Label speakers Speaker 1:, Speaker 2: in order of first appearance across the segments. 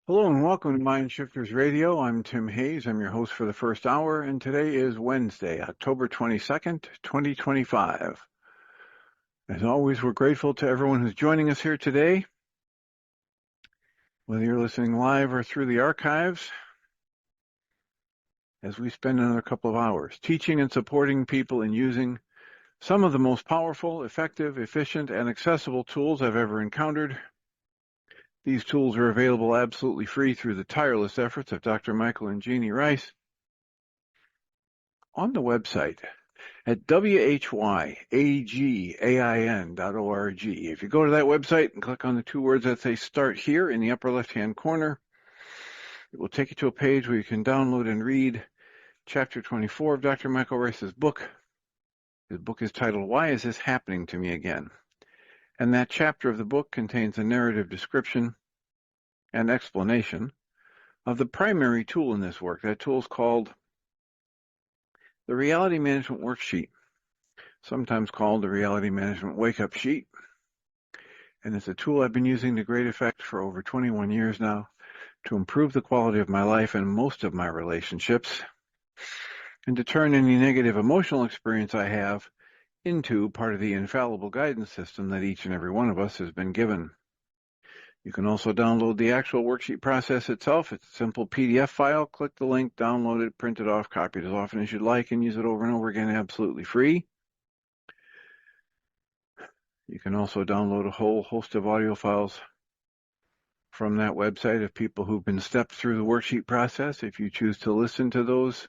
Speaker 1: Hello and welcome to Mind Shifters Radio. I'm Tim Hayes. I'm your host for the first hour, and today is Wednesday, October 22nd, 2025. As always, we're grateful to everyone who's joining us here today, whether you're listening live or through the archives, as we spend another couple of hours teaching and supporting people in using some of the most powerful, effective, efficient, and accessible tools I've ever encountered. These tools are available absolutely free through the tireless efforts of Dr. Michael and Jeannie Ryce on the website at whyagain.org. If you go to that website and click on the two words that say Start Here in the upper left-hand corner, it will take you to a page where you can download and read Chapter 24 of Dr. Michael Ryce's book. His book is titled, Why Is This Happening to Me Again? And that chapter of the book contains a narrative description and explanation of the primary tool in this work. That tool is called the Reality Management Worksheet, sometimes called the Reality Management Wake-Up Sheet. And it's a tool I've been using to great effect for over 21 years now to improve the quality of my life and most of my relationships, and to turn any negative emotional experience I have into part of the infallible guidance system that each and every one of us has been given. You can also download the actual worksheet process itself. It's a simple PDF file. Click the link, download it, print it off, copy it as often as you'd like, and use it over and over again absolutely free. You can also download a whole host of audio files from that website of people who've been stepped through the worksheet process. If you choose to listen to those,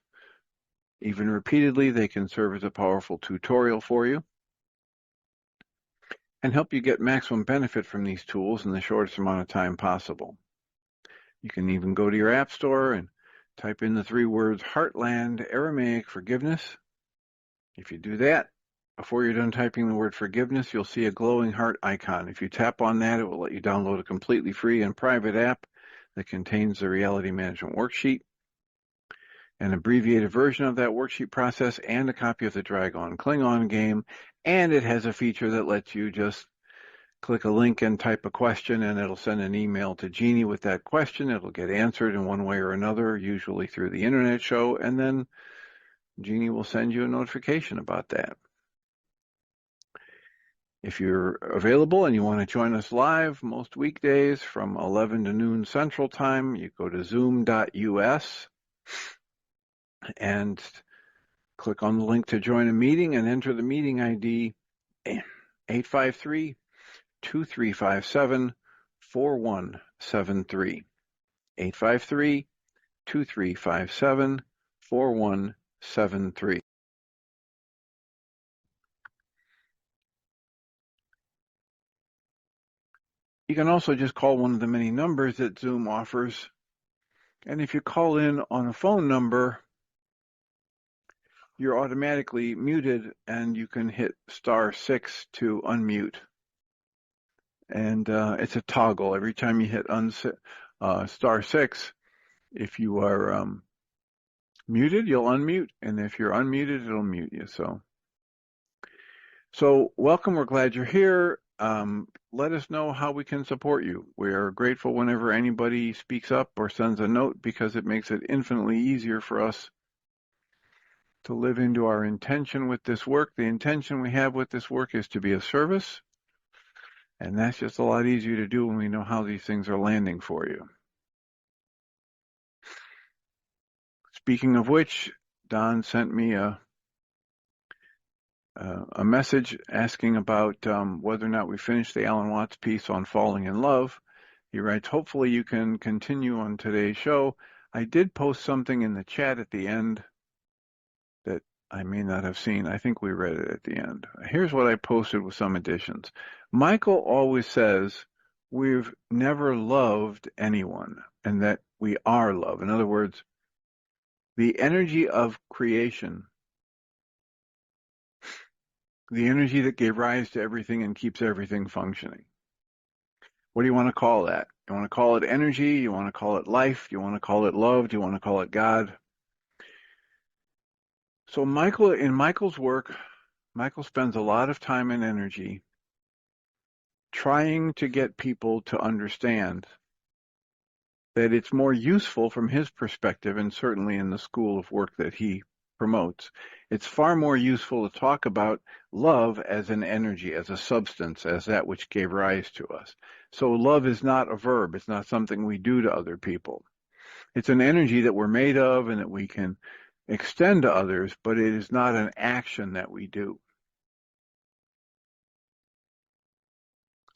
Speaker 1: even repeatedly, they can serve as a powerful tutorial for you and help you get maximum benefit from these tools in the shortest amount of time possible. You can even go to your app store and type in the three words HeartLand Aramaic Forgiveness. If you do that, before you're done typing the word forgiveness, you'll see a glowing heart icon. If you tap on that, it will let you download a completely free and private app that contains the Reality Management Worksheet, an abbreviated version of that worksheet process, and a copy of the Dragon Klingon game. And it has a feature that lets you just click a link and type a question, and it'll send an email to Jeannie with that question. It'll get answered in one way or another, usually through the internet show, and then Jeannie will send you a notification about that. If you're available and you want to join us live most weekdays from 11 to noon Central Time, you go to zoom.us and click on the link to join a meeting and enter the meeting ID 853-2357-4173. 853-2357-4173. You can also just call one of the many numbers that Zoom offers. And if you call in on a phone number, you're automatically muted and you can hit *6 to unmute. And it's a toggle. Every time you hit *6, if you are muted, you'll unmute. And if you're unmuted, it'll mute you. So welcome. We're glad you're here. Let us know how we can support you. We are grateful whenever anybody speaks up or sends a note, because it makes it infinitely easier for us to live into our intention with this work. The intention we have with this work is to be of service, and that's just a lot easier to do when we know how these things are landing for you. Speaking of which, Don sent me a message asking about whether or not we finished the Alan Watts piece on falling in love. He writes, hopefully you can continue on today's show. I did post something in the chat at the end that I may not have seen. I think we read it at the end. Here's what I posted with some additions. Michael always says we've never loved anyone and that we are love. In other words, the energy of creation, the energy that gave rise to everything and keeps everything functioning. What do you want to call that? You want to call it energy? You want to call it life? You want to call it love? Do you want to call it God? So in Michael's work, Michael spends a lot of time and energy trying to get people to understand that it's more useful from his perspective, and certainly in the school of work that he promotes, it's far more useful to talk about love as an energy, as a substance, as that which gave rise to us. So love is not a verb. It's not something we do to other people. It's an energy that we're made of and that we can extend to others, but it is not an action that we do.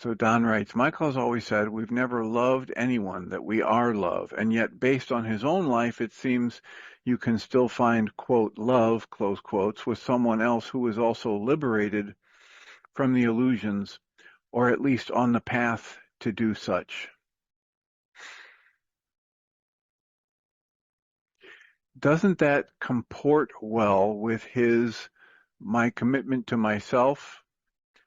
Speaker 1: So Don writes, Michael has always said, we've never loved anyone, that we are love. And yet, based on his own life, it seems you can still find, quote, love, close quotes, with someone else who is also liberated from the illusions, or at least on the path to do such. Doesn't that comport well with his my commitment to myself,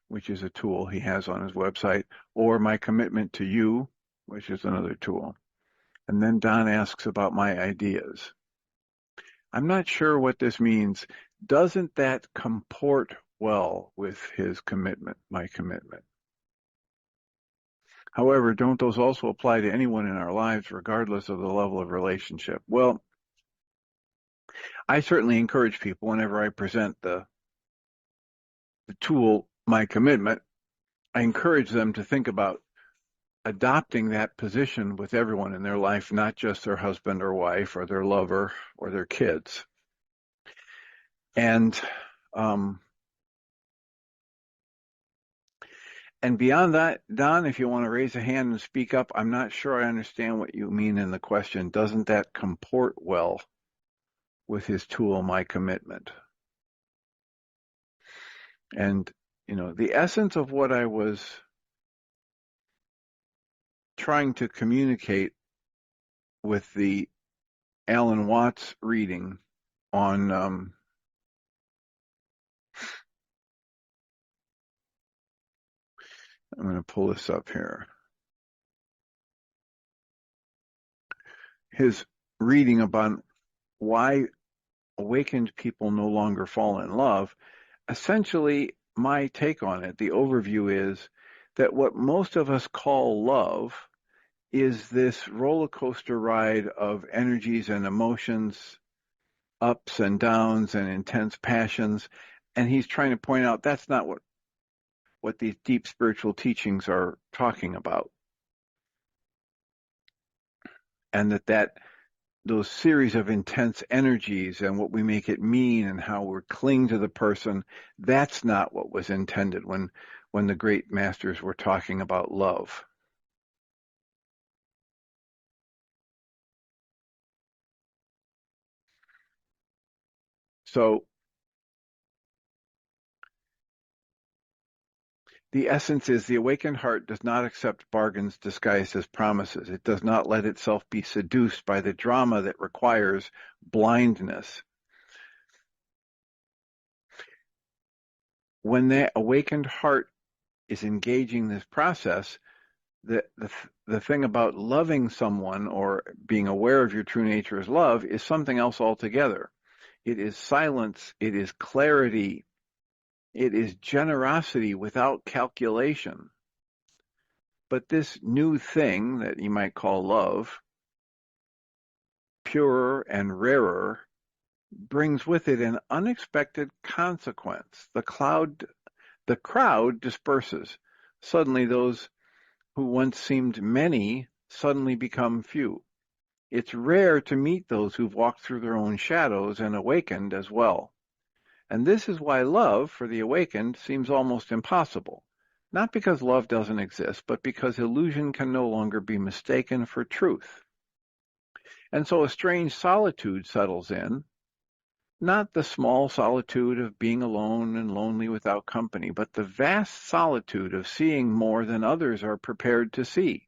Speaker 1: which is a tool he has on his website, or my commitment to you, which is another tool? And then Don asks about my ideas. I'm not sure what this means. Doesn't that comport well with his commitment, my commitment? However, don't those also apply to anyone in our lives, regardless of the level of relationship? Well, I certainly encourage people whenever I present the tool, my commitment, I encourage them to think about adopting that position with everyone in their life, not just their husband or wife or their lover or their kids. And beyond that, Don, if you want to raise a hand and speak up, I'm not sure I understand what you mean in the question. Doesn't that comport well with his tool, my commitment? And, the essence of what I was trying to communicate with the Alan Watts reading on I'm going to pull this up here. His reading about why awakened people no longer fall in love. Essentially, my take on it, the overview is that what most of us call love is this roller coaster ride of energies and emotions, ups and downs and intense passions. And he's trying to point out that's not what these deep spiritual teachings are talking about. And that those series of intense energies and what we make it mean and how we're cling to the person, that's not what was intended when the great masters were talking about love. So the essence is the awakened heart does not accept bargains disguised as promises. It does not let itself be seduced by the drama that requires blindness. When that awakened heart is engaging this process, the thing about loving someone or being aware of your true nature as love is something else altogether. It is silence. It is clarity. It is generosity without calculation. But this new thing that you might call love, purer and rarer, brings with it an unexpected consequence. The crowd disperses. Suddenly those who once seemed many suddenly become few. It's rare to meet those who've walked through their own shadows and awakened as well. And this is why love for the awakened seems almost impossible. Not because love doesn't exist, but because illusion can no longer be mistaken for truth. And so a strange solitude settles in, not the small solitude of being alone and lonely without company, but the vast solitude of seeing more than others are prepared to see.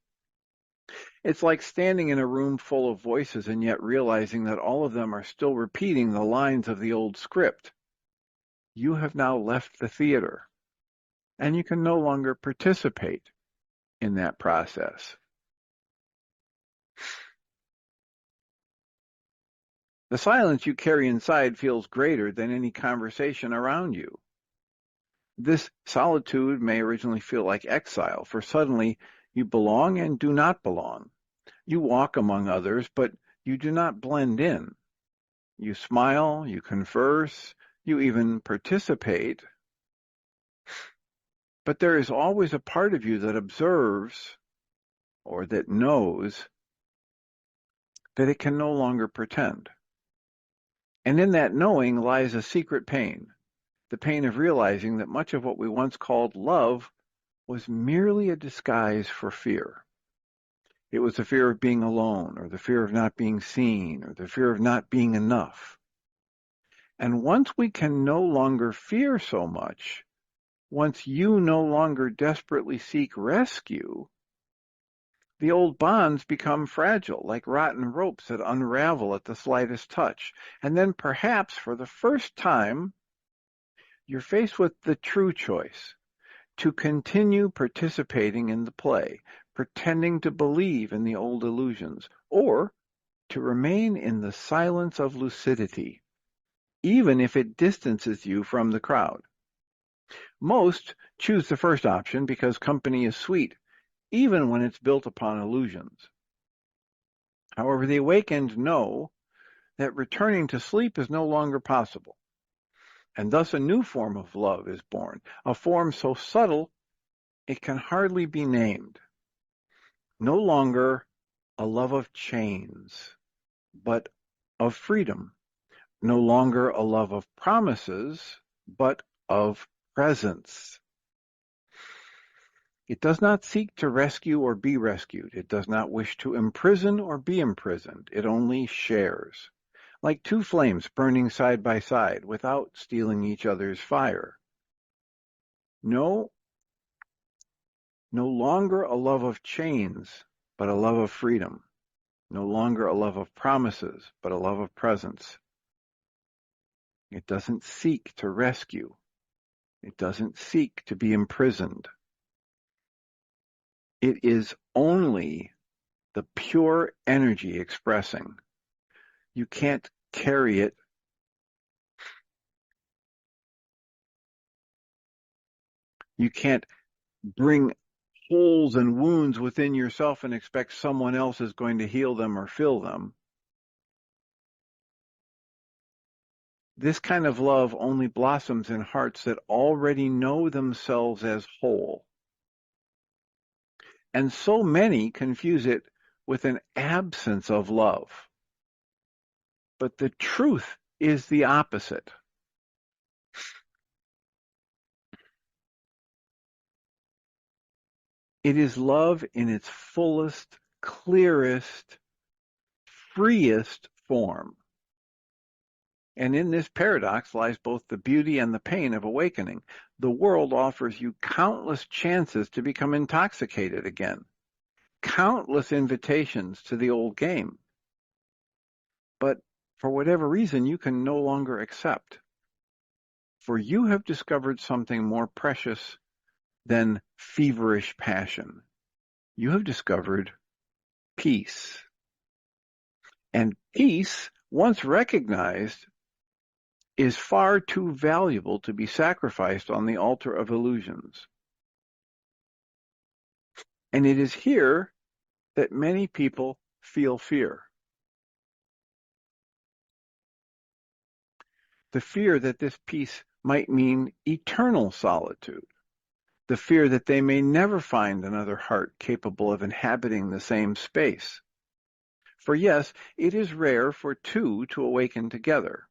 Speaker 1: It's like standing in a room full of voices and yet realizing that all of them are still repeating the lines of the old script. You have now left the theater, and you can no longer participate in that process. The silence you carry inside feels greater than any conversation around you. This solitude may originally feel like exile, for suddenly you belong and do not belong. You walk among others, but you do not blend in. You smile, you converse, you even participate, but there is always a part of you that observes or that knows that it can no longer pretend. And in that knowing lies a secret pain, the pain of realizing that much of what we once called love was merely a disguise for fear. It was the fear of being alone, or the fear of not being seen, or the fear of not being enough. And once we can no longer fear so much, once you no longer desperately seek rescue, the old bonds become fragile, like rotten ropes that unravel at the slightest touch. And then perhaps for the first time, you're faced with the true choice: to continue participating in the play, pretending to believe in the old illusions, or to remain in the silence of lucidity, even if it distances you from the crowd. Most choose the first option because company is sweet, even when it's built upon illusions. However, the awakened know that returning to sleep is no longer possible, and thus a new form of love is born, a form so subtle it can hardly be named. No longer a love of chains, but of freedom. No longer a love of promises, but of presence. It does not seek to rescue or be rescued. It does not wish to imprison or be imprisoned. It only shares, like two flames burning side by side without stealing each other's fire. No longer a love of chains, but a love of freedom. No longer a love of promises, but a love of presence. It doesn't seek to rescue. It doesn't seek to be imprisoned. It is only the pure energy expressing. You can't carry it. You can't bring holes and wounds within yourself and expect someone else is going to heal them or fill them. This kind of love only blossoms in hearts that already know themselves as whole. And so many confuse it with an absence of love. But the truth is the opposite. It is love in its fullest, clearest, freest form. And in this paradox lies both the beauty and the pain of awakening. The world offers you countless chances to become intoxicated again, countless invitations to the old game. But for whatever reason, you can no longer accept. For you have discovered something more precious than feverish passion. You have discovered peace. And peace, once recognized, is far too valuable to be sacrificed on the altar of illusions. And it is here that many people feel fear. The fear that this peace might mean eternal solitude. The fear that they may never find another heart capable of inhabiting the same space. For yes, it is rare for two to awaken together.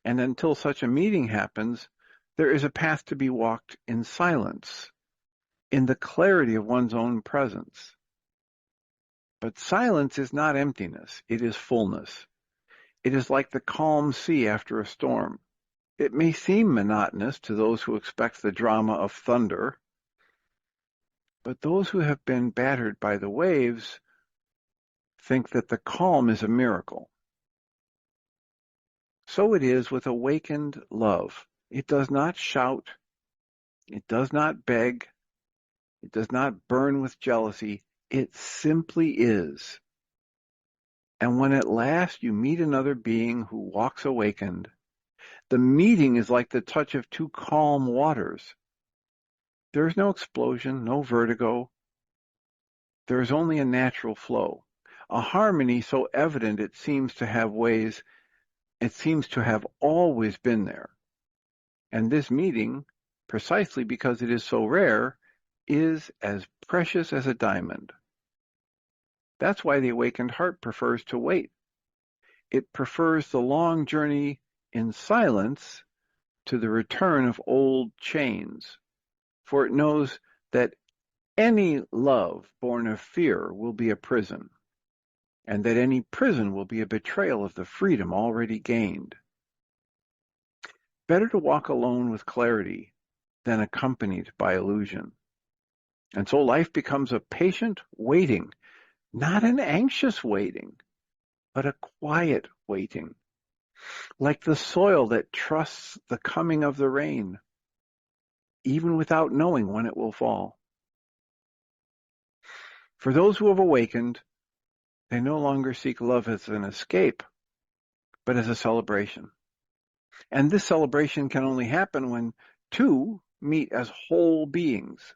Speaker 1: And until such a meeting happens, there is a path to be walked in silence, in the clarity of one's own presence. But silence is not emptiness, it is fullness. It is like the calm sea after a storm. It may seem monotonous to those who expect the drama of thunder, but those who have been battered by the waves think that the calm is a miracle. So it is with awakened love. It does not shout, it does not beg, it does not burn with jealousy. It simply is. And when at last you meet another being who walks awakened, the meeting is like the touch of two calm waters. There is no explosion, no vertigo. There is only a natural flow. a harmony so evident it seems to have always been there. And this meeting, precisely because it is so rare, is as precious as a diamond. That's why the awakened heart prefers to wait. It prefers the long journey in silence to the return of old chains, for it knows that any love born of fear will be a prison, and that any prison will be a betrayal of the freedom already gained. Better to walk alone with clarity than accompanied by illusion. And so life becomes a patient waiting, not an anxious waiting, but a quiet waiting, like the soil that trusts the coming of the rain, even without knowing when it will fall. For those who have awakened, they no longer seek love as an escape, but as a celebration. And this celebration can only happen when two meet as whole beings.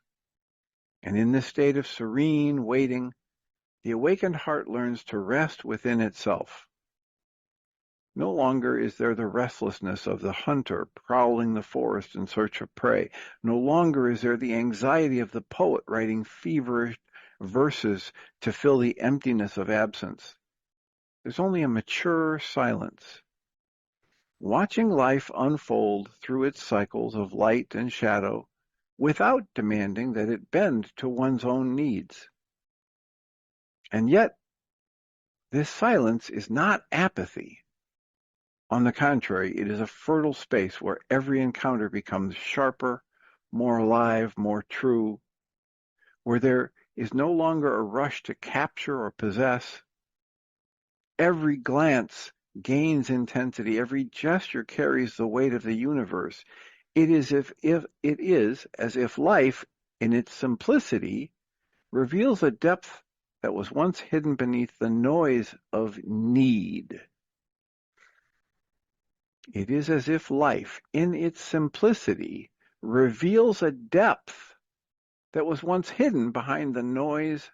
Speaker 1: And in this state of serene waiting, the awakened heart learns to rest within itself. No longer is there the restlessness of the hunter prowling the forest in search of prey. No longer is there the anxiety of the poet writing feverish verses to fill the emptiness of absence. There's only a mature silence, watching life unfold through its cycles of light and shadow without demanding that it bend to one's own needs. And yet, this silence is not apathy. On the contrary, it is a fertile space where every encounter becomes sharper, more alive, more true, where there is no longer a rush to capture or possess. Every glance gains intensity, every gesture carries the weight of the universe. It is as if life, in its simplicity, reveals a depth that was once hidden beneath the noise of need. It is as if life, in its simplicity, reveals a depth that was once hidden behind the noise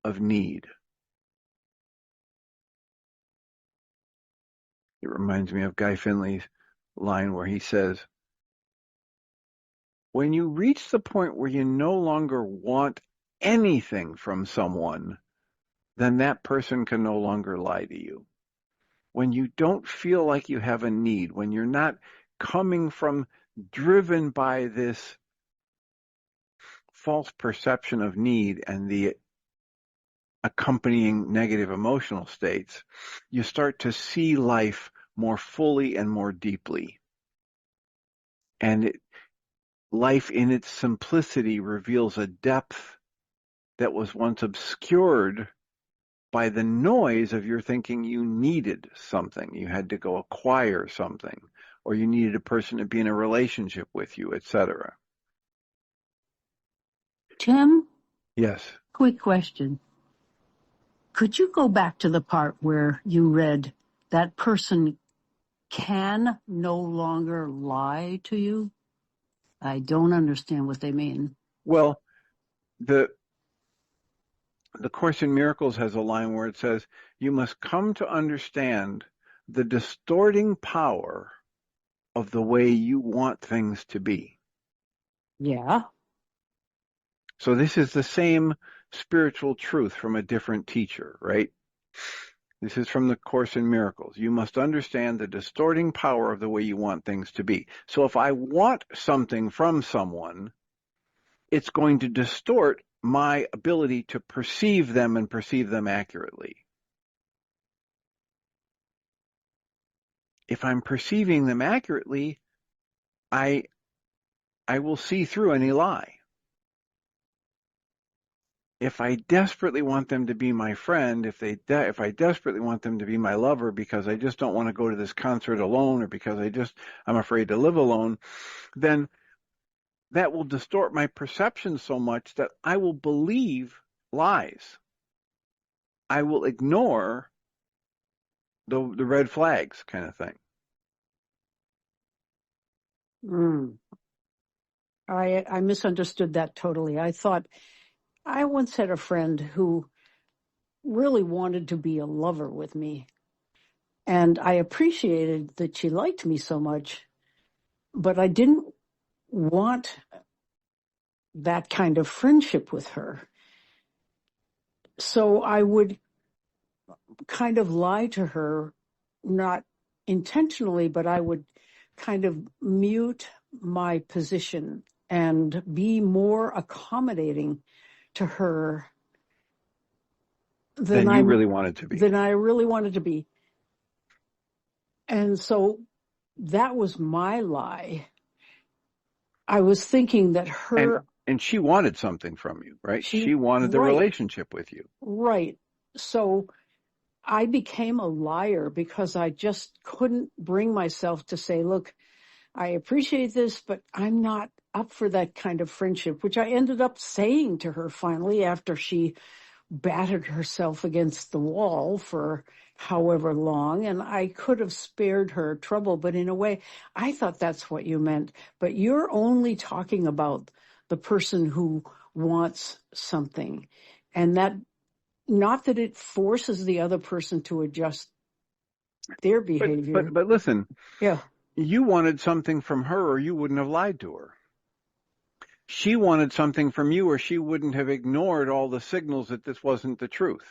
Speaker 1: of need. It reminds me of Guy Finley's line where he says, when you reach the point where you no longer want anything from someone, then that person can no longer lie to you. When you don't feel like you have a need, when you're not driven by this false perception of need and the accompanying negative emotional states, you start to see life more fully and more deeply. And life in its simplicity reveals a depth that was once obscured by the noise of your thinking you needed something, you had to go acquire something, or you needed a person to be in a relationship with you, etc.
Speaker 2: Tim?
Speaker 1: Yes.
Speaker 2: Quick question. Could you go back to the part where you read that person can no longer lie to you? I don't understand what they mean.
Speaker 1: Well, the Course in Miracles has a line where it says, you must come to understand the distorting power of the way you want things to be.
Speaker 2: Yeah.
Speaker 1: So this is the same spiritual truth from a different teacher, right? This is from the Course in Miracles. You must understand the distorting power of the way you want things to be. So if I want something from someone, it's going to distort my ability to perceive them and perceive them accurately. If I'm perceiving them accurately, I will see through any lie. If I desperately want them to be my friend, if I desperately want them to be my lover because I just don't want to go to this concert alone or because I'm afraid to live alone, then that will distort my perception so much that I will believe lies. I will ignore the red flags kind of thing.
Speaker 2: I misunderstood that totally. I once had a friend who really wanted to be a lover with me. And I appreciated that she liked me so much, but I didn't want that kind of friendship with her. So I would kind of lie to her, not intentionally, but I would kind of mute my position and be more accommodating to her than
Speaker 1: you really wanted to be.
Speaker 2: than I really wanted to be. And so that was my lie. I was thinking that her
Speaker 1: And she wanted something from you, right?
Speaker 2: she
Speaker 1: She wanted the
Speaker 2: right,
Speaker 1: relationship with you.
Speaker 2: right. So I became a liar because I just couldn't bring myself to say, look, I appreciate this, but I'm not up for that kind of friendship, which I ended up saying to her finally after she battered herself against the wall for however long. And I could have spared her trouble, but in a way, I thought that's what you meant. But you're only talking about the person who wants something. And that, not that it forces the other person to adjust their behavior.
Speaker 1: But listen,
Speaker 2: Yeah.
Speaker 1: you wanted something from her or you wouldn't have lied to her. She wanted something from you or she wouldn't have ignored all the signals that this wasn't the truth.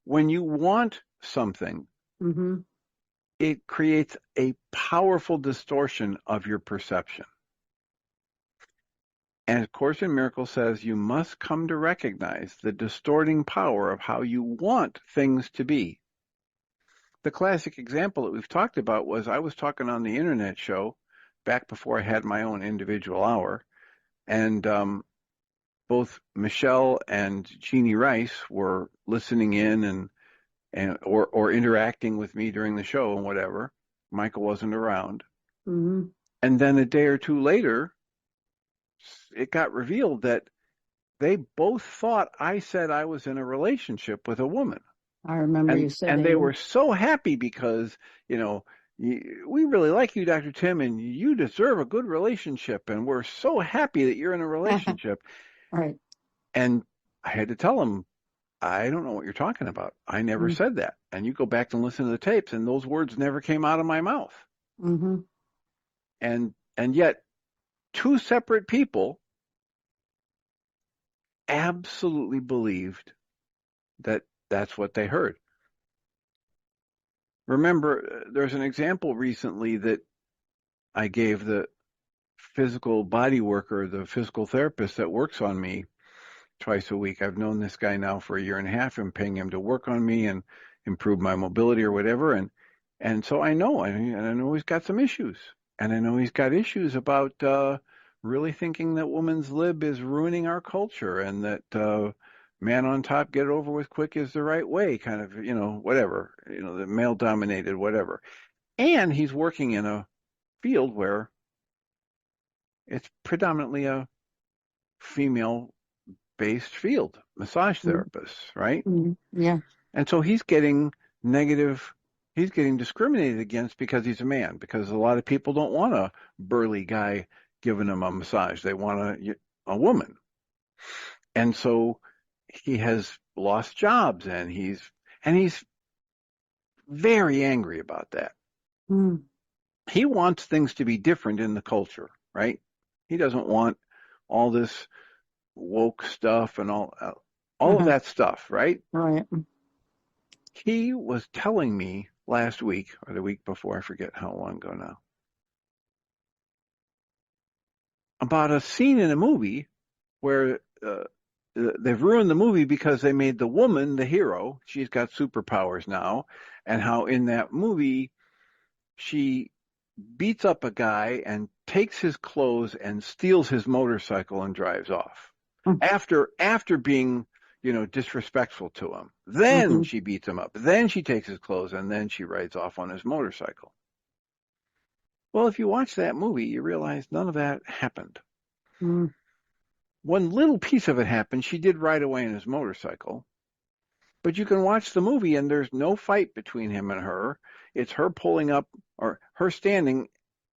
Speaker 1: When you want something,
Speaker 2: Mm-hmm.
Speaker 1: it creates a powerful distortion of your perception. And A Course in Miracles says you must come to recognize the distorting power of how you want things to be. The classic example that we've talked about was I was talking on the internet show back before I had my own individual hour, and both Michelle and Jeannie Ryce were listening in or interacting with me during the show and whatever. Michael wasn't around.
Speaker 2: Mm-hmm.
Speaker 1: And then a day or two later, it got revealed that they both thought I said I was in a relationship with a woman.
Speaker 2: I remember you
Speaker 1: And they
Speaker 2: saying,
Speaker 1: were so happy because, you know, we really like you, Dr. Tim, and you deserve a good relationship. And we're so happy that you're in a relationship.
Speaker 2: right.
Speaker 1: And I had to tell them, I don't know what you're talking about. I never said that. And you go back and listen to the tapes, and those words never came out of my mouth.
Speaker 2: Mm-hmm.
Speaker 1: And yet, two separate people absolutely believed that that's what they heard. Remember, there's an example recently that I gave the physical body worker, the physical therapist that works on me twice a week. I've known this guy now for a year and a half. I'm paying him to work on me and improve my mobility or whatever. And so I know, and I know he's got some issues. And I know he's got issues about really thinking that woman's lib is ruining our culture and that man on top, get it over with quick is the right way, kind of, whatever, the male dominated, whatever. And he's working in a field where it's predominantly a female based field, massage therapists, right?
Speaker 2: Mm-hmm. Yeah.
Speaker 1: And so he's getting discriminated against because he's a man, because a lot of people don't want a burly guy giving them a massage. They want a woman. And so he has lost jobs and he's very angry about that.
Speaker 2: Mm.
Speaker 1: He wants things to be different in the culture, right? He doesn't want all this woke stuff and all of
Speaker 2: Uh-huh.
Speaker 1: that stuff, right?
Speaker 2: Right.
Speaker 1: He was telling me last week or the week before, I forget how long ago now, about a scene in a movie where they've ruined the movie because they made the woman the hero. She's got superpowers now, and how in that movie she beats up a guy and takes his clothes and steals his motorcycle and drives off after being disrespectful to him. Then
Speaker 2: Mm-hmm.
Speaker 1: she beats him up. Then she takes his clothes and then she rides off on his motorcycle. Well, if you watch that movie, you realize none of that happened.
Speaker 2: Mm.
Speaker 1: One little piece of it happened. She did ride away on his motorcycle, but you can watch the movie and there's no fight between him and her. It's her pulling up or her standing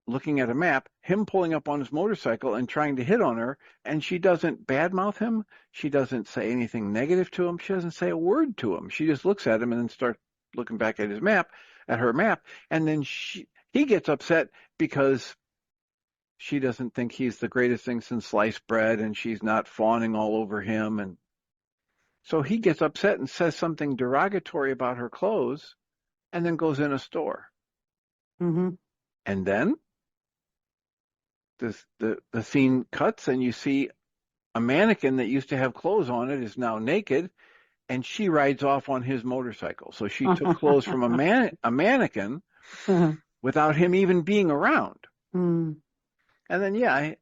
Speaker 1: looking at a map, him pulling up on his motorcycle and trying to hit on her, and she doesn't badmouth him. She doesn't say anything negative to him. She doesn't say a word to him. She just looks at him and then starts looking back at his map, at her map, and then he gets upset because she doesn't think he's the greatest thing since sliced bread, and she's not fawning all over him. And so he gets upset and says something derogatory about her clothes and then goes in a store.
Speaker 2: Mm-hmm.
Speaker 1: And then the scene cuts and you see a mannequin that used to have clothes on it is now naked, and she rides off on his motorcycle. So she took clothes from a mannequin without him even being around.
Speaker 2: Mm.
Speaker 1: And then,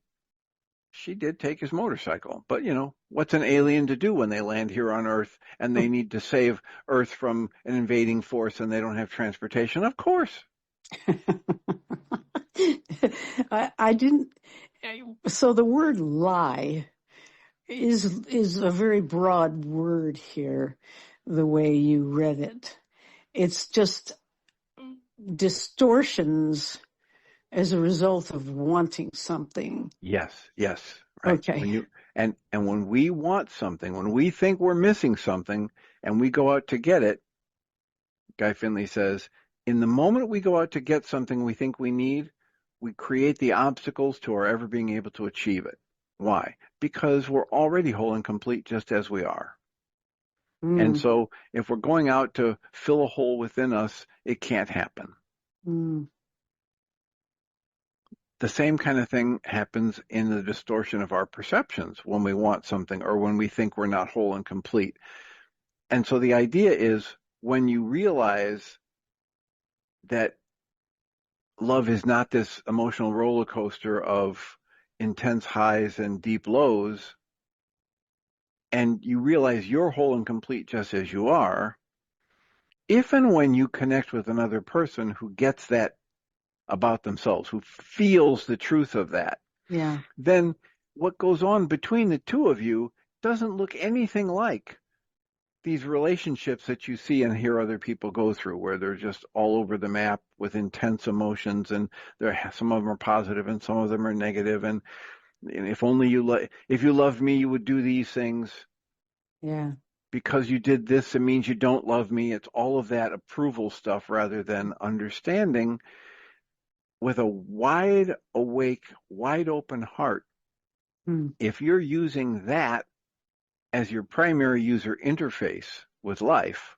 Speaker 1: she did take his motorcycle. But, what's an alien to do when they land here on Earth and they need to save Earth from an invading force and they don't have transportation? Of course.
Speaker 2: I didn't. So the word lie is a very broad word here, the way you read it. It's just distortions as a result of wanting something.
Speaker 1: Yes, right.
Speaker 2: Okay.
Speaker 1: And when we want something, when we think we're missing something and we go out to get it, Guy Finley says, in the moment we go out to get something we think we need, we create the obstacles to our ever being able to achieve it. Why? Because we're already whole and complete just as we are. And so if we're going out to fill a hole within us, it can't happen. The same kind of thing happens in the distortion of our perceptions when we want something or when we think we're not whole and complete. And so the idea is when you realize that love is not this emotional roller coaster of intense highs and deep lows, and you realize you're whole and complete just as you are, if and when you connect with another person who gets that about themselves, who feels the truth of that, then what goes on between the two of you doesn't look anything like these relationships that you see and hear other people go through, where they're just all over the map with intense emotions, and some of them are positive and some of them are negative. And if only if you loved me, you would do these things.
Speaker 2: Yeah.
Speaker 1: Because you did this, it means you don't love me. It's all of that approval stuff rather than understanding with a wide awake, wide open heart. If you're using that as your primary user interface with life,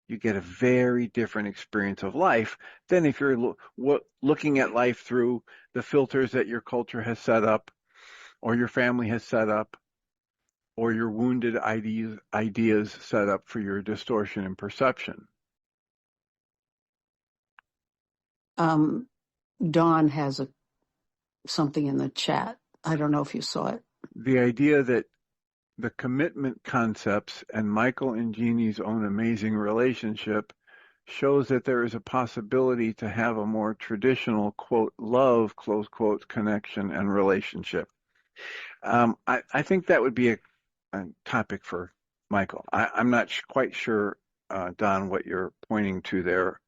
Speaker 1: you get a very different experience of life than if you're looking at life through the filters that your culture has set up or your family has set up or your wounded ideas set up for your distortion and perception.
Speaker 2: Dawn has something in the chat. I don't know if you saw it.
Speaker 1: The idea that the commitment concepts and Michael and Jeannie's own amazing relationship shows that there is a possibility to have a more traditional, quote, love, close quote, connection and relationship. I think that would be a topic for Michael. I'm not quite sure, Don, what you're pointing to there.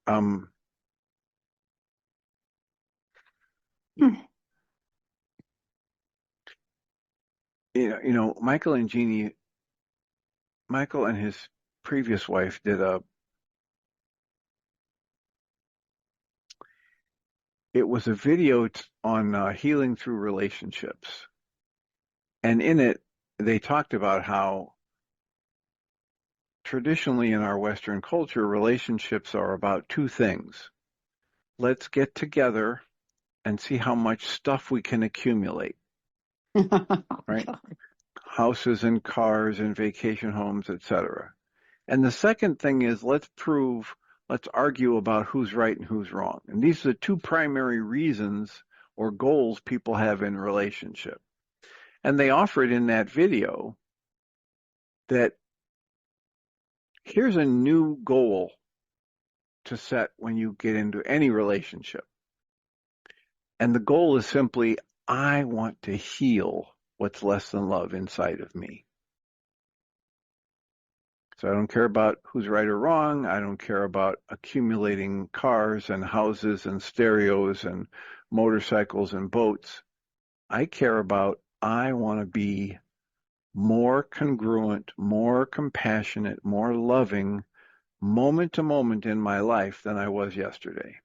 Speaker 1: Michael and Jeannie, Michael and his previous wife did it was a video on healing through relationships. And in it, they talked about how traditionally in our Western culture, relationships are about two things. Let's get together and see how much stuff we can accumulate, right?
Speaker 2: God.
Speaker 1: Houses and cars and vacation homes, etc. And the second thing is let's argue about who's right and who's wrong. And these are the two primary reasons or goals people have in relationship. And they offered in that video that here's a new goal to set when you get into any relationship. And the goal is simply, I want to heal what's less than love inside of me. So I don't care about who's right or wrong. I don't care about accumulating cars and houses and stereos and motorcycles and boats. I care about, I want to be more congruent, more compassionate, more loving, moment to moment in my life than I was yesterday.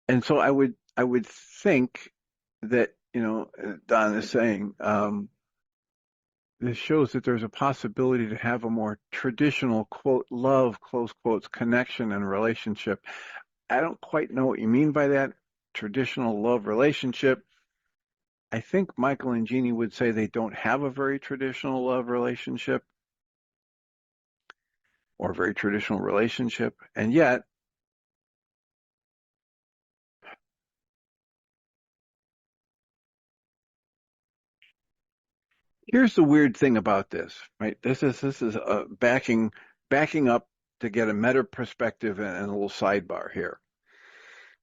Speaker 1: And so I would think that, Don is saying, this shows that there's a possibility to have a more traditional, quote, love, close quotes, connection and relationship. I don't quite know what you mean by that, traditional love relationship. I think Michael and Jeannie would say they don't have a very traditional love relationship or a very traditional relationship. And yet, here's the weird thing about this, right? This is backing up to get a meta perspective and a little sidebar here.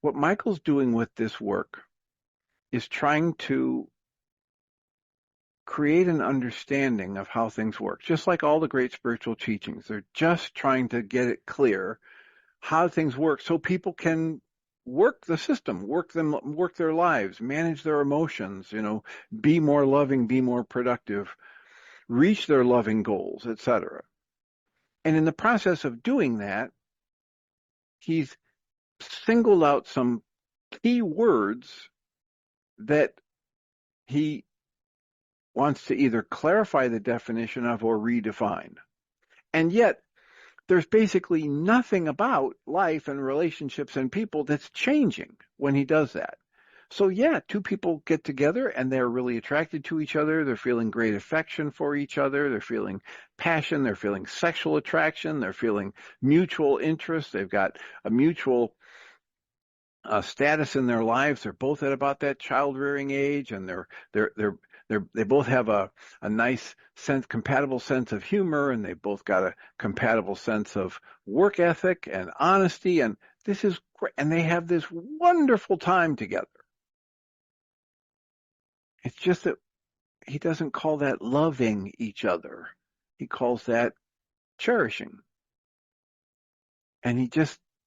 Speaker 1: What Michael's doing with this work is trying to create an understanding of how things work, just like all the great spiritual teachings. They're just trying to get it clear how things work so people can work the system, work their lives, manage their emotions, be more loving, be more productive, reach their loving goals, etc. And in the process of doing that, he's singled out some key words that he wants to either clarify the definition of or redefine. And yet, there's basically nothing about life and relationships and people that's changing when he does that. So yeah, two people get together and they're really attracted to each other. They're feeling great affection for each other. They're feeling passion. They're feeling sexual attraction. They're feeling mutual interest. They've got a mutual status in their lives. They're both at about that child rearing age, and they both have a nice compatible sense of humor, and they both got a compatible sense of work ethic and honesty. And this is great. And they have this wonderful time together. It's just that he doesn't call that loving each other. He calls that cherishing. And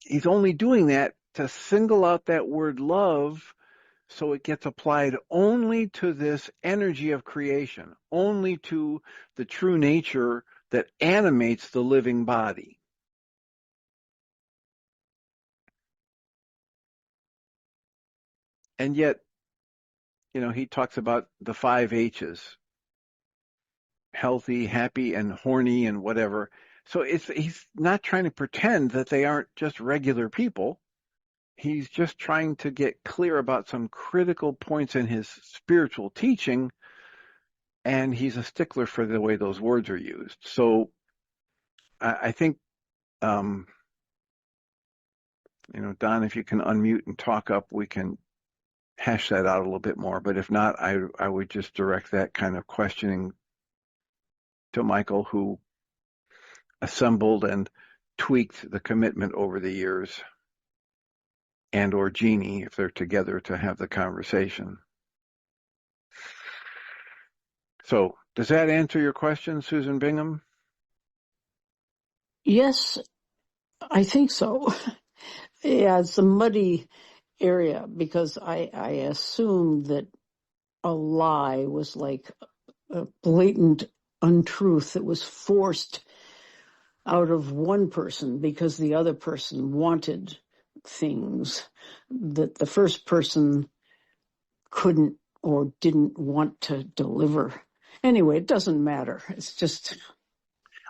Speaker 1: he's only doing that to single out that word love so it gets applied only to this energy of creation, only to the true nature that animates the living body. And yet, he talks about the 5 H's: healthy, happy, and horny, and whatever. So he's not trying to pretend that they aren't just regular people. He's just trying to get clear about some critical points in his spiritual teaching, and he's a stickler for the way those words are used. So I think, Don, if you can unmute and talk up, we can hash that out a little bit more. But if not, I would just direct that kind of questioning to Michael, who assembled and tweaked the commitment over the years, and or Jeannie, if they're together, to have the conversation. So does that answer your question, Susan Bingham?
Speaker 2: Yes, I think so. Yeah, it's a muddy area because I assumed that a lie was like a blatant untruth that was forced out of one person because the other person wanted things that the first person couldn't or didn't want to deliver. Anyway, it doesn't matter. It's just...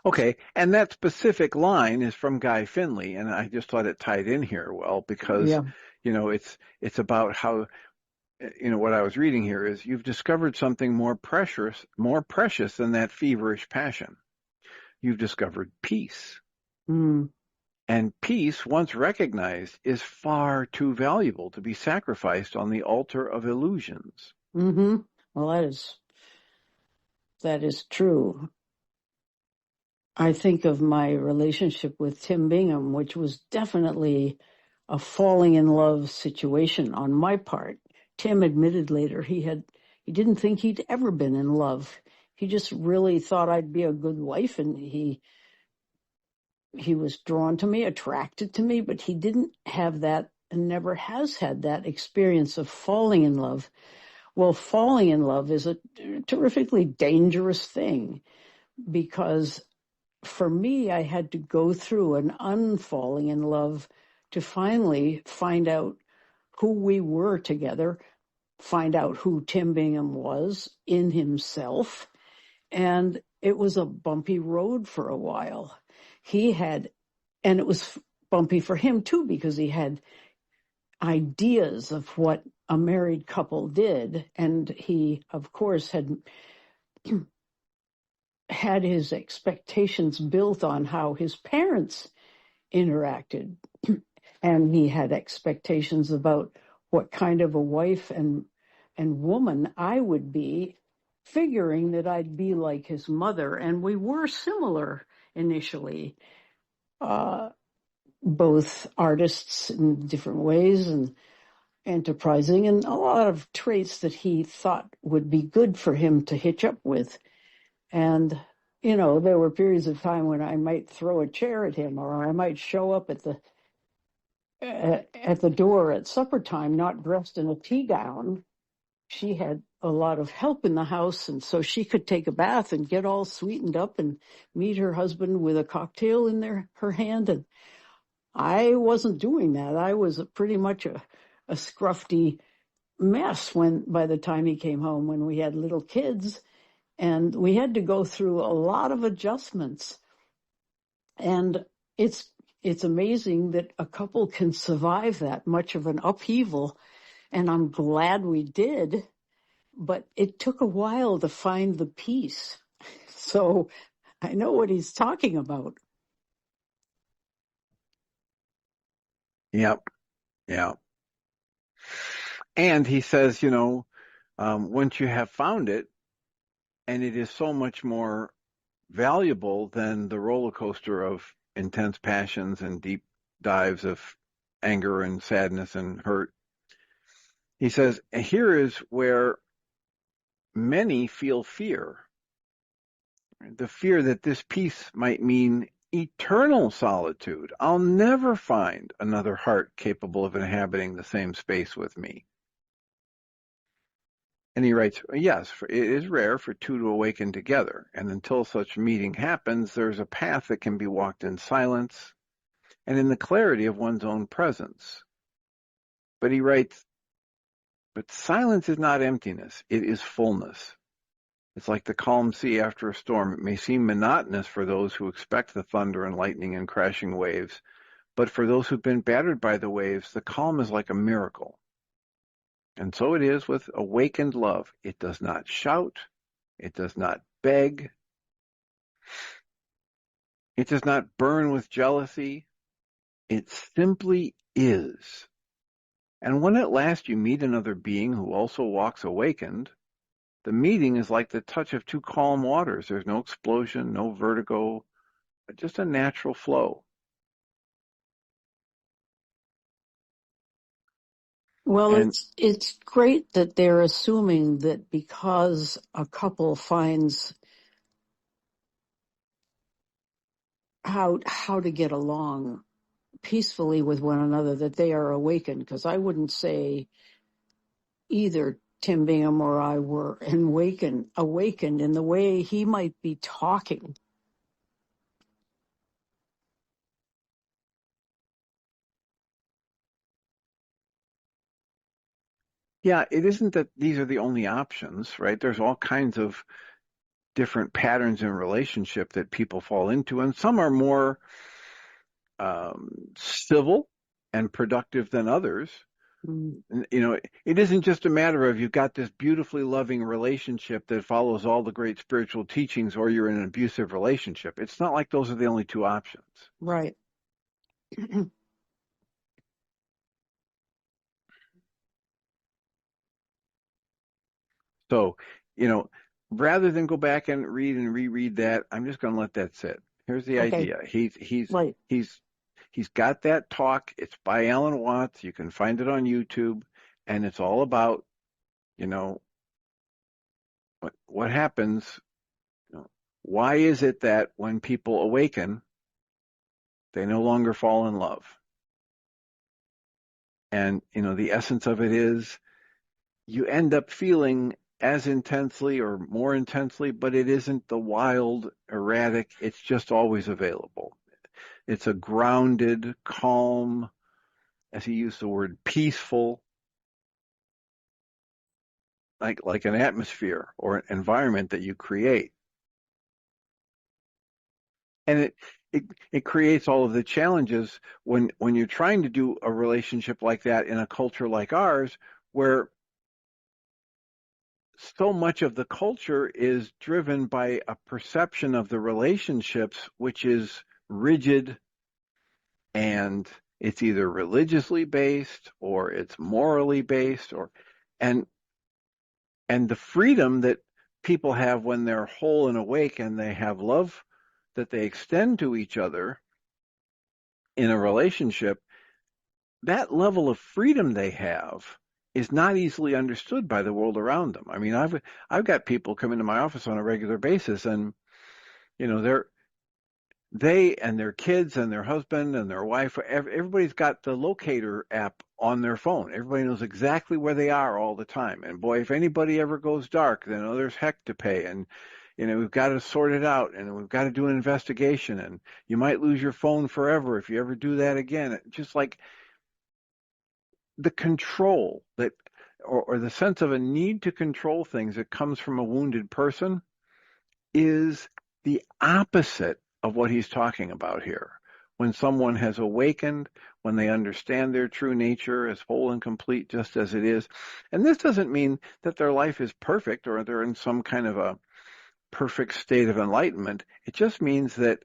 Speaker 1: Okay, and that specific line is from Guy Finley, and I just thought it tied in here well because,
Speaker 2: Yeah.
Speaker 1: It's about how, what I was reading here is you've discovered something more precious than that feverish passion. You've discovered peace.
Speaker 2: Mm.
Speaker 1: And peace, once recognized, is far too valuable to be sacrificed on the altar of illusions.
Speaker 2: Mm-hmm. Well, that is true. I think of my relationship with Tim Bingham, which was definitely a falling in love situation on my part. Tim admitted later he didn't think he'd ever been in love. He just really thought I'd be a good wife, and he he was drawn to me, attracted to me, but he didn't have that and never has had that experience of falling in love. Well, falling in love is a terrifically dangerous thing because for me, I had to go through an unfalling in love to finally find out who we were together, find out who Tim Bingham was in himself. And it was a bumpy road for a while. And it was bumpy for him too, because he had ideas of what a married couple did. And he, of course, had his expectations built on how his parents interacted. And he had expectations about what kind of a wife and woman I would be, figuring that I'd be like his mother. And we were similar initially, both artists in different ways and enterprising, and a lot of traits that he thought would be good for him to hitch up with. And, there were periods of time when I might throw a chair at him, or I might show up at the door at supper time, not dressed in a tea gown. She had a lot of help in the house, and so she could take a bath and get all sweetened up and meet her husband with a cocktail in her hand. And I wasn't doing that. I was pretty much a scruffy mess by the time he came home, when we had little kids, and we had to go through a lot of adjustments. And it's amazing that a couple can survive that much of an upheaval, and I'm glad we did, but it took a while to find the peace. So I know what he's talking about.
Speaker 1: Yep. Yeah. And he says, once you have found it, and it is so much more valuable than the roller coaster of intense passions and deep dives of anger and sadness and hurt. He says, here is where many feel fear. The fear that this peace might mean eternal solitude. I'll never find another heart capable of inhabiting the same space with me. And he writes, yes, it is rare for two to awaken together, and until such meeting happens, there's a path that can be walked in silence and in the clarity of one's own presence. But he writes, but silence is not emptiness, it is fullness. It's like the calm sea after a storm. It may seem monotonous for those who expect the thunder and lightning and crashing waves, but for those who've been battered by the waves, the calm is like a miracle. And so it is with awakened love. It does not shout. It does not beg. It does not burn with jealousy. It simply is. And when at last you meet another being who also walks awakened, the meeting is like the touch of two calm waters. There's no explosion, no vertigo, just a natural flow.
Speaker 2: Well,
Speaker 1: And
Speaker 2: it's great that they're assuming that because a couple finds how to get along peacefully with one another, that they are awakened, because I wouldn't say either Tim Bingham or I were awakened in the way he might be talking.
Speaker 1: yeah, it isn't that these are the only options, right? There's all kinds of different patterns in relationship that people fall into, and some are more civil and productive than others.
Speaker 2: Mm.
Speaker 1: It isn't just a matter of you've got this beautifully loving relationship that follows all the great spiritual teachings, or you're in an abusive relationship. It's not like those are the only two options.
Speaker 2: Right.
Speaker 1: So, rather than go back and read and reread that, I'm just going to let that sit. Here's the
Speaker 2: Okay.
Speaker 1: idea. He's
Speaker 2: Right.
Speaker 1: he's got that talk. It's by Alan Watts. You can find it on YouTube, and it's all about, what happens. Why is it that when people awaken, They no longer fall in love. And, the essence of it is you end up feeling as intensely or more intensely, but it isn't the wild, erratic. It's just always available. It's a grounded, calm, as he used the word, peaceful, like an atmosphere or an environment that you create. And it creates all of the challenges when you're trying to do a relationship like that in a culture like ours, where so much of the culture is driven by a perception of the relationships, which is rigid, and it's either religiously based or it's morally based, and the freedom that people have when they're whole and awake and they have love that they extend to each other in a relationship, that level of freedom they have is not easily understood by the world around them. I mean, I've got people come into my office on a regular basis, and they and their kids and their husband and their wife, everybody's got the locator app on their phone. Everybody knows exactly where they are all the time. And boy, if anybody ever goes dark, then there's heck to pay. And we've got to sort it out, and we've got to do an investigation, and you might lose your phone forever if you ever do that again. Just like the control that, or the sense of a need to control things that comes from a wounded person, is the opposite of what he's talking about here. When someone has awakened, when they understand their true nature as whole and complete just as it is. And this doesn't mean that their life is perfect or they're in some kind of a perfect state of enlightenment. It just means that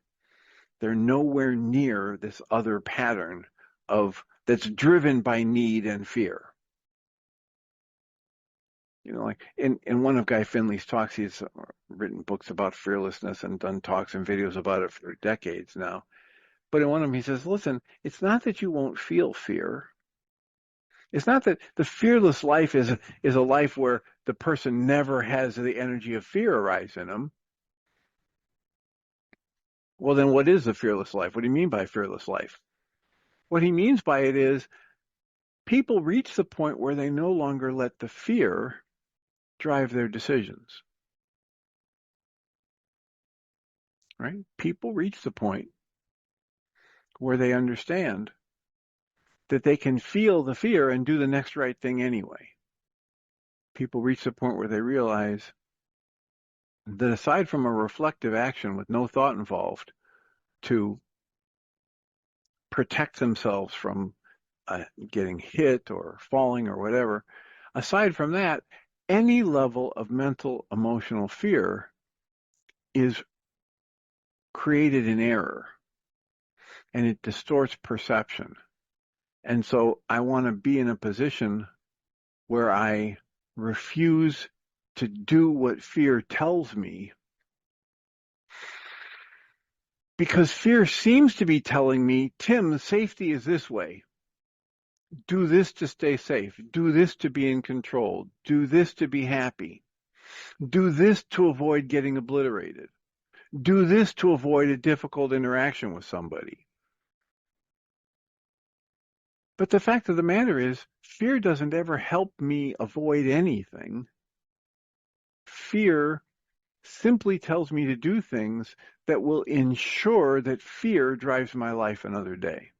Speaker 1: they're nowhere near this other pattern that's driven by need and fear. Like in one of Guy Finley's talks, he's written books about fearlessness and done talks and videos about it for decades now. But in one of them, he says, listen, it's not that you won't feel fear. It's not that the fearless life is a life where the person never has the energy of fear arise in them. Well, then what is the fearless life? What do you mean by fearless life? What he means by it is people reach the point where they no longer let the fear drive their decisions. Right? People reach the point where they understand that they can feel the fear and do the next right thing anyway. People reach the point where they realize that aside from a reflective action with no thought involved to protect themselves from getting hit or falling or whatever, aside from that, any level of mental, emotional fear is created in error, and it distorts perception. And so I want to be in a position where I refuse to do what fear tells me, because fear seems to be telling me, Tim, safety is this way. Do this to stay safe. Do this to be in control. Do this to be happy. Do this to avoid getting obliterated. Do this to avoid a difficult interaction with somebody. But the fact of the matter is, fear doesn't ever help me avoid anything. Fear simply tells me to do things that will ensure that fear drives my life another day.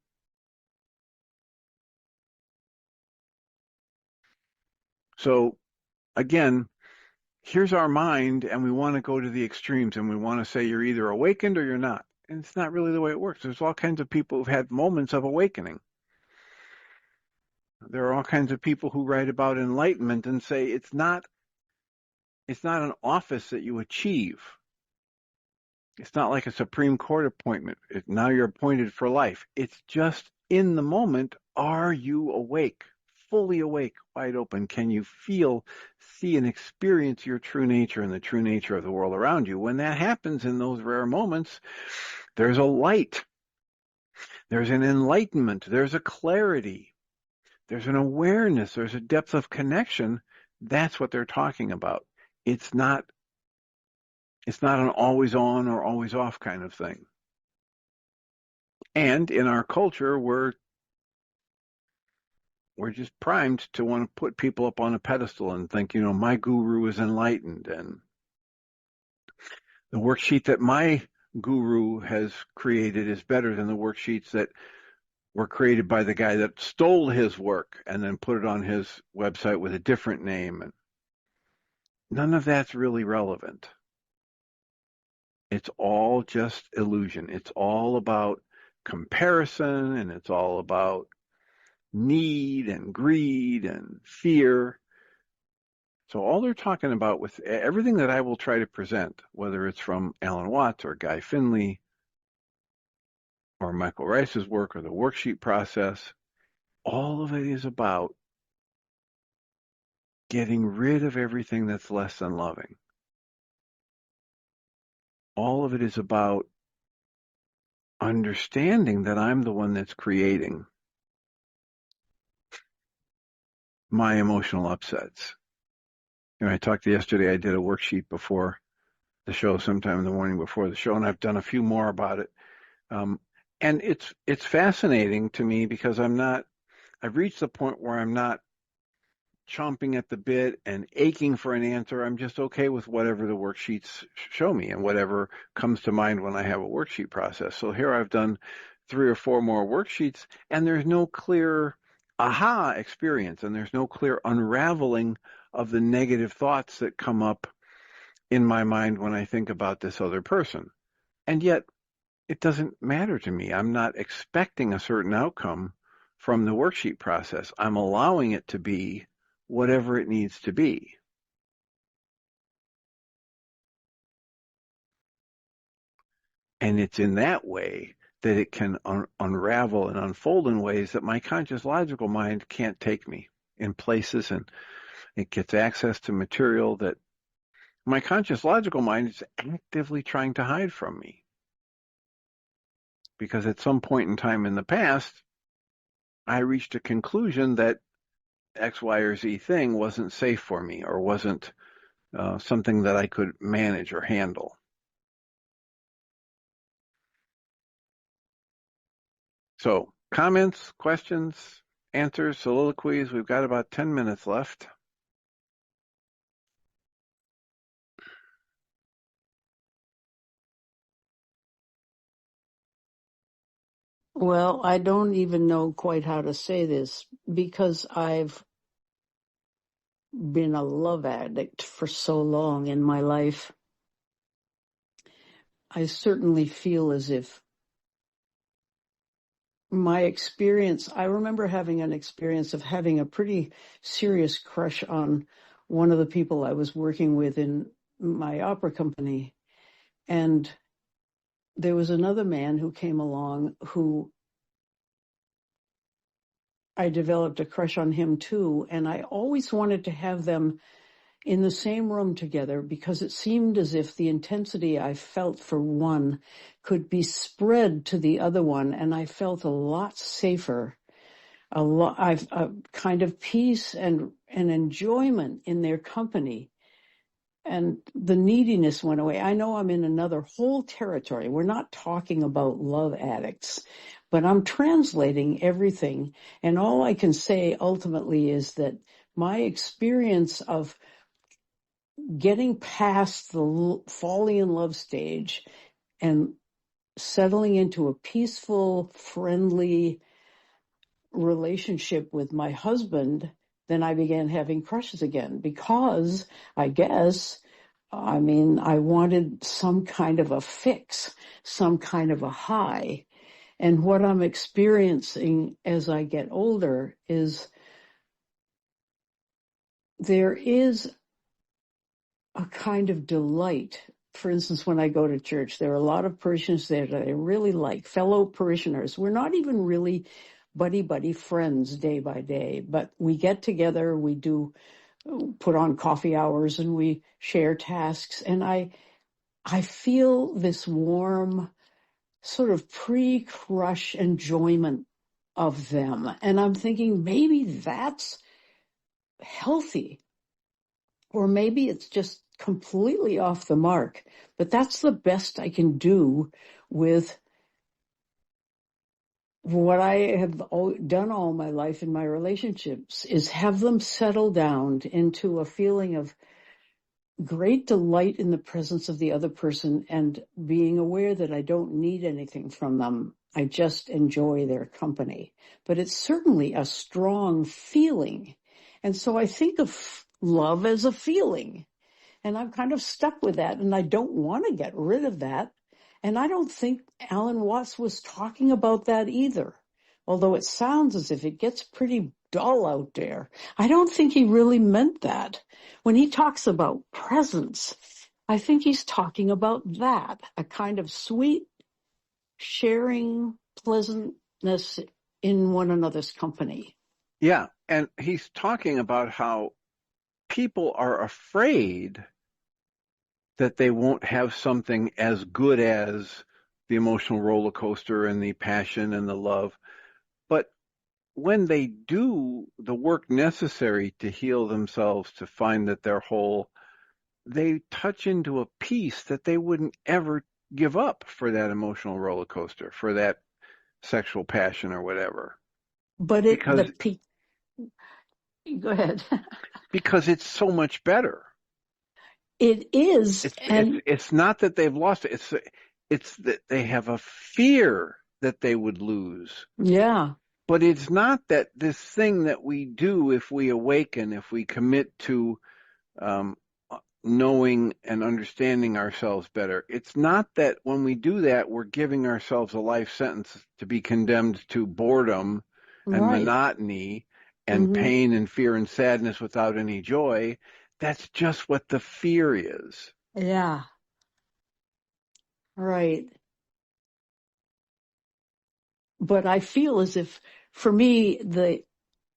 Speaker 1: So again, here's our mind, and we want to go to the extremes, and we want to say you're either awakened or you're not. And it's not really the way it works. There's all kinds of people who've had moments of awakening. There are all kinds of people who write about enlightenment and say it's not an office that you achieve. It's not like a Supreme Court appointment. Now you're appointed for life. It's just in the moment, are you awake? Fully awake, wide open? Can you feel, see, and experience your true nature and the true nature of the world around you? When that happens in those rare moments, there's a light. There's an enlightenment. There's a clarity. There's an awareness. There's a depth of connection. That's what they're talking about. It's not an always on or always off kind of thing. And in our culture, we're just primed to want to put people up on a pedestal and think, my guru is enlightened, and the worksheet that my guru has created is better than the worksheets that were created by the guy that stole his work and then put it on his website with a different name. And none of that's really relevant. It's all just illusion. It's all about comparison, and it's all about need and greed and fear. So all they're talking about with everything that I will try to present, whether it's from Alan Watts or Guy Finley or Michael Ryce's work or the worksheet process, all of it is about getting rid of everything that's less than loving. All of it is about understanding that I'm the one that's creating my emotional upsets. I talked yesterday, I did a worksheet before the show, sometime in the morning before the show, and I've done a few more about it. And it's fascinating to me because I've reached the point where I'm not chomping at the bit and aching for an answer. I'm just okay with whatever the worksheets show me and whatever comes to mind when I have a worksheet process. So here I've done 3 or 4 more worksheets, and there's no clear aha experience, and there's no clear unraveling of the negative thoughts that come up in my mind when I think about this other person. And yet, it doesn't matter to me. I'm not expecting a certain outcome from the worksheet process. I'm allowing it to be whatever it needs to be. And it's in that way that it can unravel and unfold in ways that my conscious logical mind can't take me in places, and it gets access to material that my conscious logical mind is actively trying to hide from me. Because at some point in time in the past, I reached a conclusion that X, Y, or Z thing wasn't safe for me, or wasn't something that I could manage or handle. So, comments, questions, answers, soliloquies. We've got about 10 minutes left.
Speaker 2: Well, I don't even know quite how to say this because I've been a love addict for so long in my life. I certainly feel as if my experience, I remember having an experience of having a pretty serious crush on one of the people I was working with in my opera company. And there was another man who came along who I developed a crush on him too. And I always wanted to have them in the same room together because it seemed as if the intensity I felt for one could be spread to the other one. And I felt a lot safer, a kind of peace and enjoyment in their company. And the neediness went away. I know I'm in another whole territory. We're not talking about love addicts, but I'm translating everything. And all I can say ultimately is that my experience of getting past the falling in love stage and settling into a peaceful, friendly relationship with my husband, then I began having crushes again because I guess, I wanted some kind of a fix, some kind of a high. And what I'm experiencing as I get older is there is a kind of delight. For instance, when I go to church, there are a lot of parishioners there that I really like, fellow parishioners. We're not even really buddy friends day by day, but we get together, we do put on coffee hours, and we share tasks. And I feel this warm sort of pre-crush enjoyment of them. And I'm thinking maybe that's healthy. Or maybe it's just completely off the mark, but that's the best I can do with what I have done all my life in my relationships is have them settle down into a feeling of great delight in the presence of the other person and being aware that I don't need anything from them. I just enjoy their company. But it's certainly a strong feeling. And so I think of love as a feeling. And I'm kind of stuck with that. And I don't want to get rid of that. And I don't think Alan Watts was talking about that either. Although it sounds as if it gets pretty dull out there. I don't think he really meant that. When he talks about presence, I think he's talking about that, a kind of sweet, sharing pleasantness in one another's company.
Speaker 1: Yeah, and he's talking about how people are afraid that they won't have something as good as the emotional roller coaster and the passion and the love. But when they do the work necessary to heal themselves, to find that they're whole, they touch into a piece that they wouldn't ever give up for that emotional roller coaster, for that sexual passion or whatever.
Speaker 2: But
Speaker 1: Because
Speaker 2: go ahead.
Speaker 1: because it's so much better.
Speaker 2: It is, and
Speaker 1: It's not that they've lost it. It's that they have a fear that they would lose.
Speaker 2: yeah,
Speaker 1: But it's not that this thing that we do if we awaken, if we commit to um, knowing and understanding ourselves better. It's not that when we do that, we're giving ourselves a life sentence to be condemned to boredom and
Speaker 2: right.
Speaker 1: monotony and
Speaker 2: Hmm.
Speaker 1: pain and fear and sadness without any joy. That's just what the fear is.
Speaker 2: Yeah, right. But I feel as if, for me, the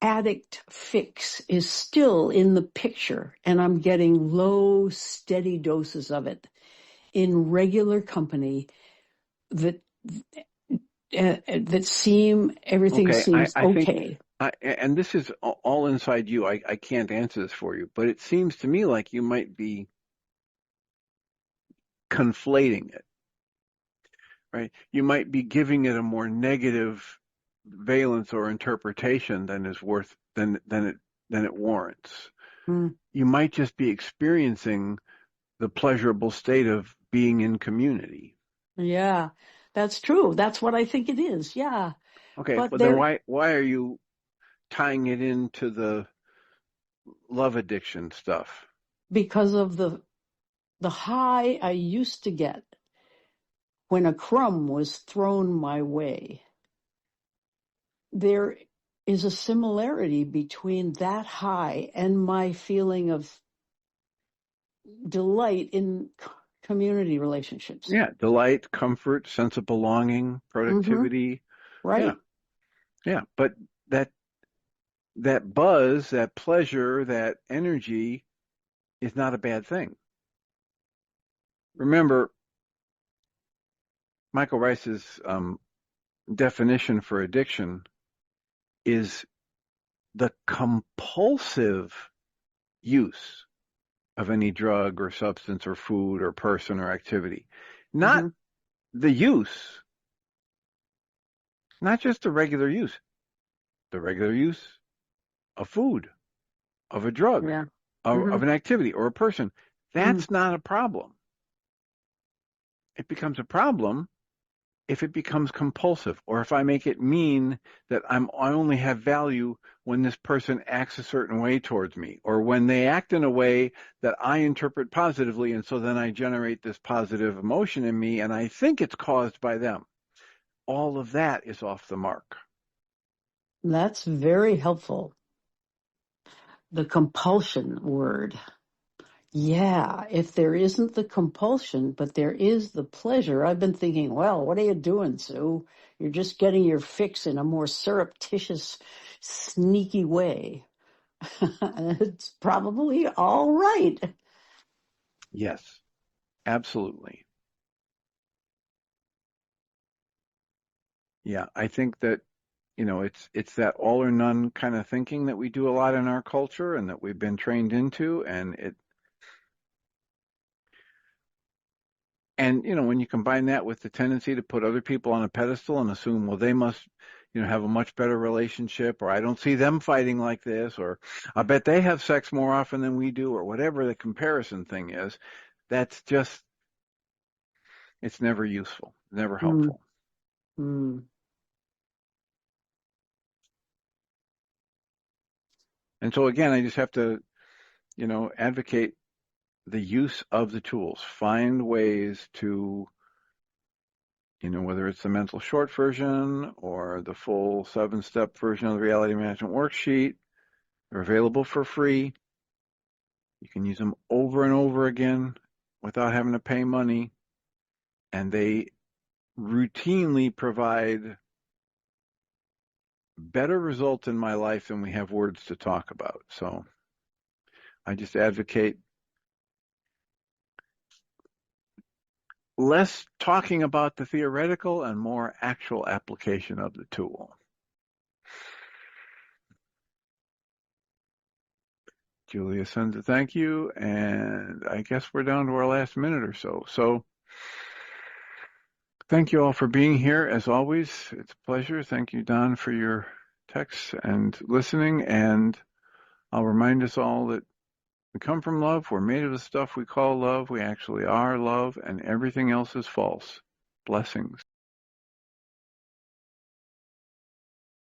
Speaker 2: addict fix is still in the picture, and I'm getting low, steady doses of it in regular company that everything
Speaker 1: Okay,
Speaker 2: seems
Speaker 1: I think,
Speaker 2: okay.
Speaker 1: and this is all inside you. I can't answer this for you, but it seems to me like you might be conflating it, right? You might be giving it a more negative valence or interpretation than is worth than it warrants.
Speaker 2: Mm,
Speaker 1: You might just be experiencing the pleasurable state of being in community.
Speaker 2: yeah, that's true. That's what I think it is. Yeah,
Speaker 1: Okay,
Speaker 2: but
Speaker 1: well then
Speaker 2: there,
Speaker 1: why are you tying it into the love addiction stuff?
Speaker 2: because of the high I used to get when a crumb was thrown my way, there is a similarity between that high and my feeling of delight in community relationships.
Speaker 1: Yeah, delight, comfort, sense of belonging,
Speaker 2: Mm-hmm.
Speaker 1: productivity. Yeah,
Speaker 2: Right.
Speaker 1: yeah. But that that buzz, that pleasure, that energy is not a bad thing. Remember, Michael Rice's definition for addiction is the compulsive use of any drug or substance or food or person or activity. Not
Speaker 2: Mm-hmm.
Speaker 1: the use, not just the regular use of food, of a drug,
Speaker 2: Yeah. Mm-hmm.
Speaker 1: of an activity or a person.
Speaker 2: Mm.
Speaker 1: That's not a problem. It becomes a problem if it becomes compulsive, or if I make it mean that I only have value when this person acts a certain way towards me, or when they act in a way that I interpret positively, and so then I generate this positive emotion in me, and I think it's caused by them. All of that is off the mark.
Speaker 2: That's very helpful. The compulsion word. Yeah, if there isn't the compulsion, but there is the pleasure, I've been thinking, well, what are you doing, Sue? You're just getting your fix in a more surreptitious, sneaky way. It's probably all right.
Speaker 1: Yes, absolutely. Yeah, I think that it's that all or none kind of thinking that we do a lot in our culture and that we've been trained into, and when you combine that with the tendency to put other people on a pedestal and assume, well, they must, have a much better relationship, or I don't see them fighting like this, or I bet they have sex more often than we do, or whatever the comparison thing is. That's just, it's never useful, never
Speaker 2: Mm,
Speaker 1: helpful.
Speaker 2: mm,
Speaker 1: And so again, I just have to, advocate the use of the tools. Find ways to, whether it's the mental short version or the full 7-step version of the Reality Management Worksheet, they're available for free. You can use them over and over again without having to pay money. And they routinely provide better results in my life than we have words to talk about. So I just advocate less talking about the theoretical and more actual application of the tool. Julia sends a thank you, and I guess we're down to our last minute or so. So thank you all for being here. As always, it's a pleasure. Thank you, Don, for your texts and listening. And I'll remind us all that we come from love. We're made of the stuff we call love. We actually are love, and everything else is false. Blessings.